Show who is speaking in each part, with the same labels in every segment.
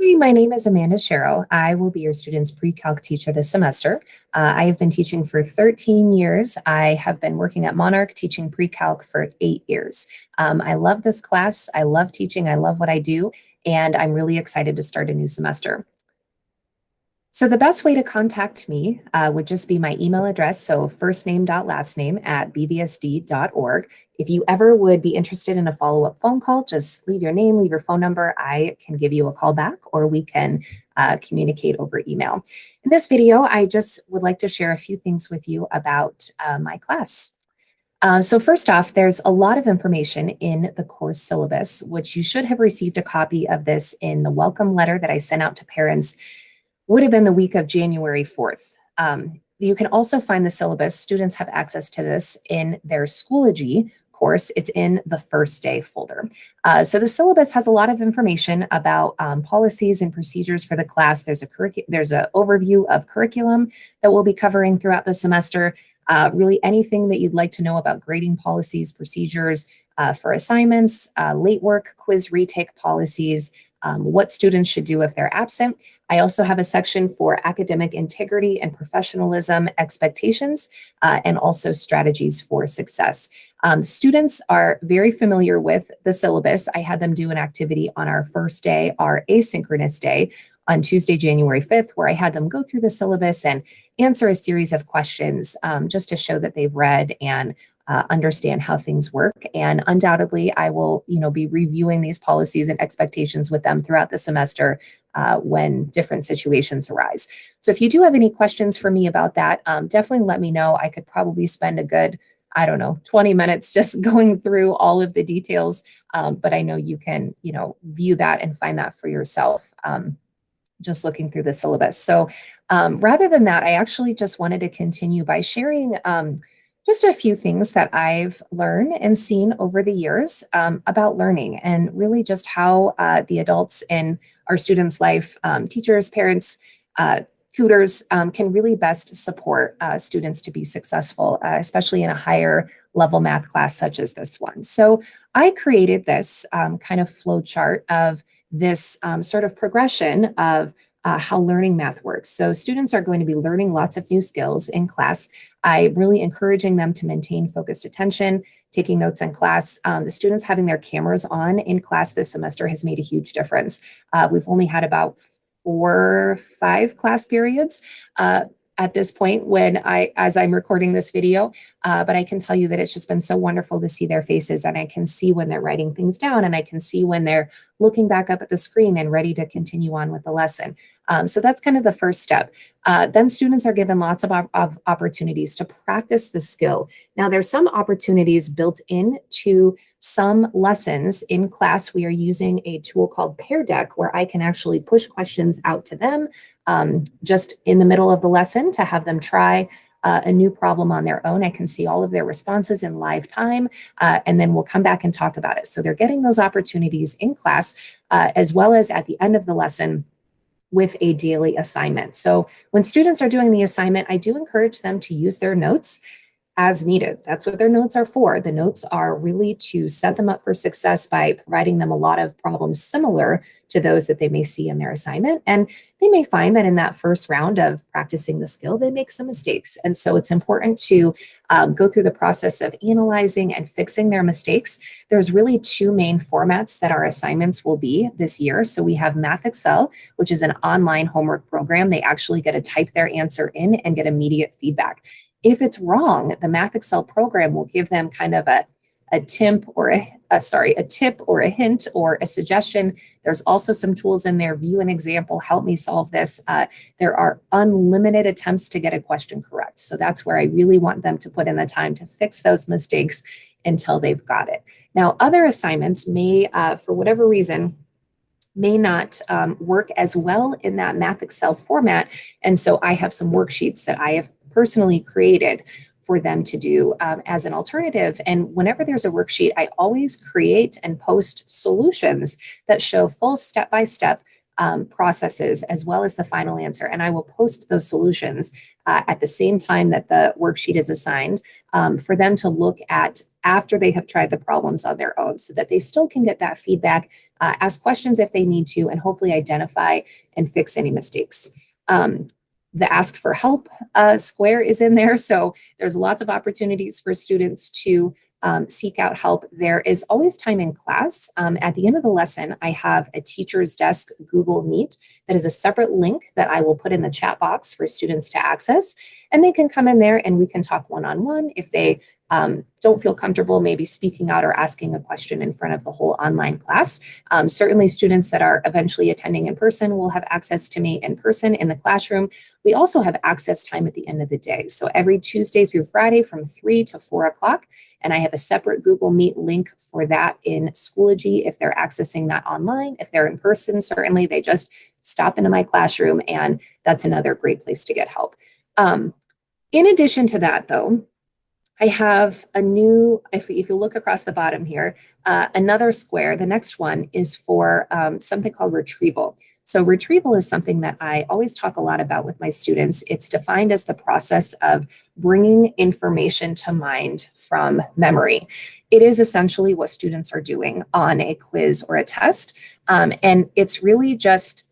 Speaker 1: Hi, my name is Amanda Sherrill. I will be your student's pre-calc teacher this semester. I have been teaching for 13 years. I have been working at Monarch teaching pre-calc for 8 years. I love this class. I love teaching. I love what I do, and I'm really excited to start a new semester. So the best way to contact me would just be my email address, so firstname.lastname@bbsd.org. If you ever would be interested in a follow-up phone call, just leave your name, leave your phone number. I can give you a call back, or we can communicate over email. In this video, I just would like to share a few things with you about my class. So first off, there's a lot of information in the course syllabus, which you should have received a copy of this in the welcome letter that I sent out to parents. Would have been the week of January 4th. You can also find the syllabus. Students have access to this in their Schoology course. It's in the first day folder. So the syllabus has a lot of information about policies and procedures for the class. There's an overview of curriculum that we'll be covering throughout the semester. Really anything that you'd like to know about grading policies, procedures for assignments, late work, quiz retake policies, what students should do if they're absent. I also have a section for academic integrity and professionalism expectations, and also strategies for success. Students are very familiar with the syllabus. I had them do an activity on our first day, our asynchronous day, on Tuesday, January 5th, where I had them go through the syllabus and answer a series of questions just to show that they've read and understand how things work. And undoubtedly, I will, be reviewing these policies and expectations with them throughout the semester when different situations arise. So if you do have any questions for me about that, definitely let me know. I could probably spend a good, 20 minutes just going through all of the details. But I know you can, view that and find that for yourself. Just looking through the syllabus. So rather than that, I actually just wanted to continue by sharing just a few things that I've learned and seen over the years about learning, and really just how the adults in our students' life, teachers, parents, tutors, can really best support students to be successful, especially in a higher level math class such as this one. So I created this kind of flow chart of this sort of progression of how learning math works. So students are going to be learning lots of new skills in class. I'm really encouraging them to maintain focused attention, taking notes in class. The students having their cameras on in class this semester has made a huge difference. We've only had about 4 or 5 class periods at this point as I'm recording this video, but I can tell you that it's just been so wonderful to see their faces, and I can see when they're writing things down, and I can see when they're looking back up at the screen and ready to continue on with the lesson. So that's kind of the first step. Then students are given lots of opportunities to practice the skill. Now, there's some opportunities built into some lessons in class. We are using a tool called Pear Deck, where I can actually push questions out to them just in the middle of the lesson to have them try a new problem on their own. I can see all of their responses in live time, and then we'll come back and talk about it. So they're getting those opportunities in class, as well as at the end of the lesson with a daily assignment. So when students are doing the assignment, I do encourage them to use their notes as needed. That's what their notes are for. The notes are really to set them up for success by providing them a lot of problems similar to those that they may see in their assignment. And they may find that in that first round of practicing the skill, they make some mistakes. And so it's important to go through the process of analyzing and fixing their mistakes. There's really 2 main formats that our assignments will be this year. So we have Math Excel, which is an online homework program. They actually get to type their answer in and get immediate feedback. If it's wrong, the Math Excel program will give them kind of a tip or a hint or a suggestion. There's also some tools in there. View an example, help me solve this. There are unlimited attempts to get a question correct. So that's where I really want them to put in the time to fix those mistakes until they've got it. Now, other assignments may, for whatever reason, may not work as well in that Math Excel format. And so I have some worksheets that I have personally created for them to do as an alternative. And whenever there's a worksheet, I always create and post solutions that show full step-by-step processes as well as the final answer. And I will post those solutions at the same time that the worksheet is assigned for them to look at after they have tried the problems on their own so that they still can get that feedback, ask questions if they need to, and hopefully identify and fix any mistakes. The ask for help square is in there. So there's lots of opportunities for students to seek out help. There is always time in class. At the end of the lesson, I have a teacher's desk Google Meet that is a separate link that I will put in the chat box for students to access. And they can come in there and we can talk one-on-one if they don't feel comfortable maybe speaking out or asking a question in front of the whole online class. Certainly students that are eventually attending in person will have access to me in person in the classroom. We also have access time at the end of the day. So every Tuesday through Friday from 3 to 4 o'clock. And I have a separate Google Meet link for that in Schoology if they're accessing that online. If they're in person, certainly they just stop into my classroom, and that's another great place to get help. In addition to that, though, I have a new, if you look across the bottom here, another square. The next one is for something called retrieval. So retrieval is something that I always talk a lot about with my students. It's defined as the process of bringing information to mind from memory. It is essentially what students are doing on a quiz or a test. And it's really just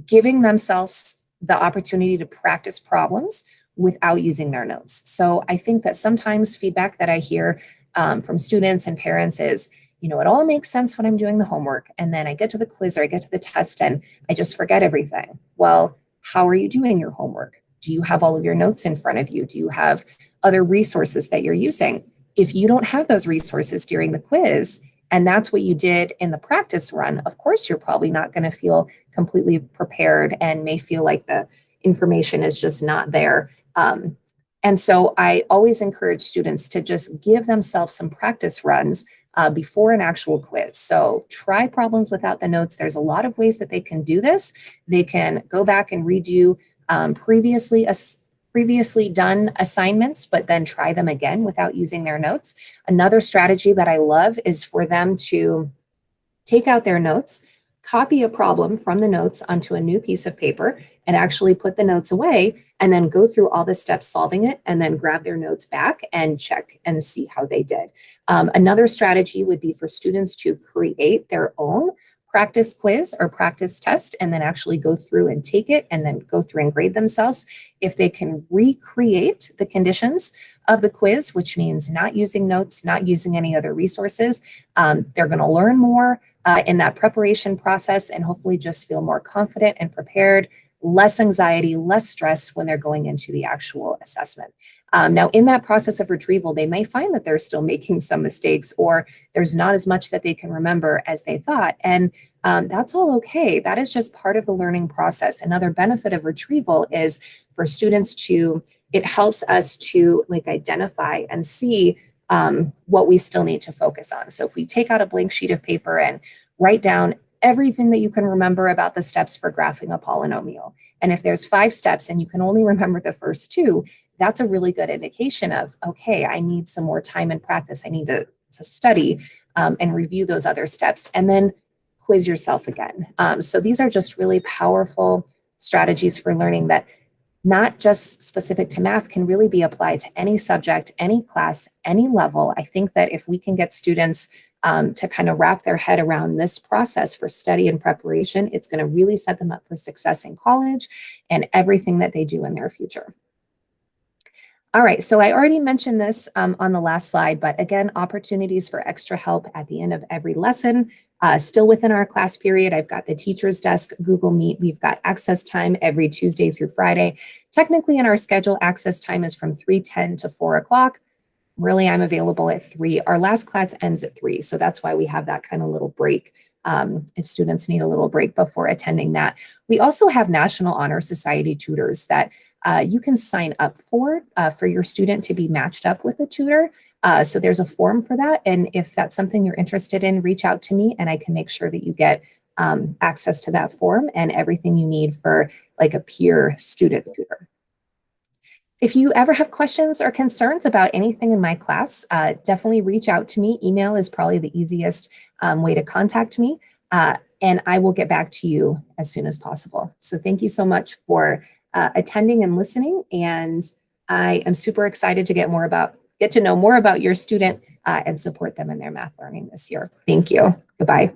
Speaker 1: giving themselves the opportunity to practice problems without using their notes. So I think that sometimes feedback that I hear from students and parents is, it all makes sense when I'm doing the homework, and then I get to the quiz or I get to the test and I just forget everything. Well, how are you doing your homework? Do you have all of your notes in front of you? Do you have other resources that you're using? If you don't have those resources during the quiz, and that's what you did in the practice run, of course, you're probably not going to feel completely prepared and may feel like the information is just not there. And so I always encourage students to just give themselves some practice runs before an actual quiz. So try problems without the notes. There's a lot of ways that they can do this. They can go back and redo previously done assignments, but then try them again without using their notes. Another strategy that I love is for them to take out their notes, copy a problem from the notes onto a new piece of paper, and actually put the notes away, and then go through all the steps solving it, and then grab their notes back and check and see how they did. Another strategy would be for students to create their own practice quiz or practice test, and then actually go through and take it, and then go through and grade themselves. If they can recreate the conditions of the quiz, which means not using notes, not using any other resources, they're going to learn more in that preparation process, and hopefully just feel more confident and prepared, less anxiety, less stress when they're going into the actual assessment. Now, in that process of retrieval, they may find that they're still making some mistakes, or there's not as much that they can remember as they thought. And that's all okay. That is just part of the learning process. Another benefit of retrieval is for students it helps us to identify and see what we still need to focus on. So if we take out a blank sheet of paper and write down everything that you can remember about the steps for graphing a polynomial, and if there's 5 steps and you can only remember the first 2, that's a really good indication of, okay, I need some more time and practice. I need to study and review those other steps, and then quiz yourself again. So these are just really powerful strategies for learning that not just specific to math, can really be applied to any subject, any class, any level. I think that if we can get students to kind of wrap their head around this process for study and preparation, it's going to really set them up for success in college and everything that they do in their future. All right, so I already mentioned this on the last slide, but again, opportunities for extra help at the end of every lesson. Still within our class period, I've got the teacher's desk Google Meet. We've got access time every Tuesday through Friday. Technically in our schedule, access time is from 3:10 to 4 o'clock. Really, I'm available at 3. Our last class ends at 3, so that's why we have that kind of little break if students need a little break before attending that. We also have National Honor Society tutors that you can sign up for your student to be matched up with a tutor. So there's a form for that. And if that's something you're interested in, reach out to me and I can make sure that you get access to that form and everything you need for like a peer student tutor. If you ever have questions or concerns about anything in my class, definitely reach out to me. Email is probably the easiest way to contact me. And I will get back to you as soon as possible. So thank you so much for attending and listening. And I am super excited to get get to know more about your student and support them in their math learning this year. Thank you. Goodbye.